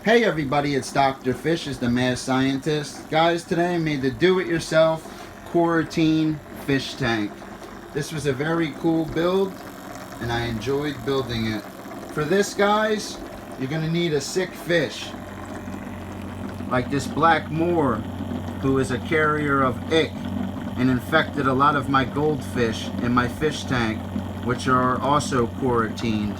Hey everybody, it's Dr. Fish, is the mad scientist. Guys, today I made the do-it-yourself Corateen fish tank. This was a very cool build and I enjoyed building it. For this, guys, you're going to need a sick fish. Like this black moor, who is a carrier of ick and infected a lot of my goldfish in my fish tank, which are also quarantined.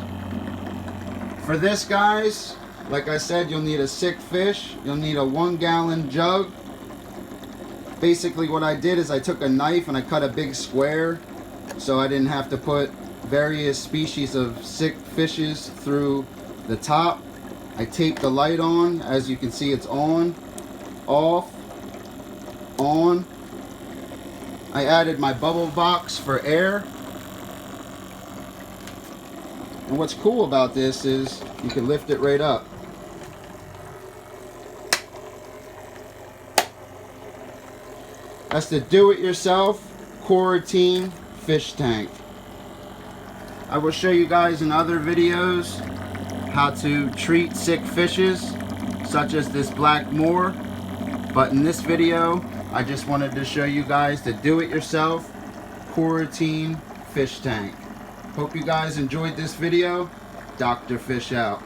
For this, guys, like I said, you'll need a sick fish. You'll need a 1-gallon jug. Basically what I did is I took a knife and I cut a big square so I didn't have to put various species of sick fishes through the top. I taped the light on. As you can see, it's on, off, on. I added my bubble box for air. And what's cool about this is you can lift it right up. That's the do-it-yourself Corateen fish tank. I will show you guys in other videos how to treat sick fishes, such as this black moor. But in this video, I just wanted to show you guys the do-it-yourself Corateen fish tank. Hope you guys enjoyed this video. Dr. Fish out.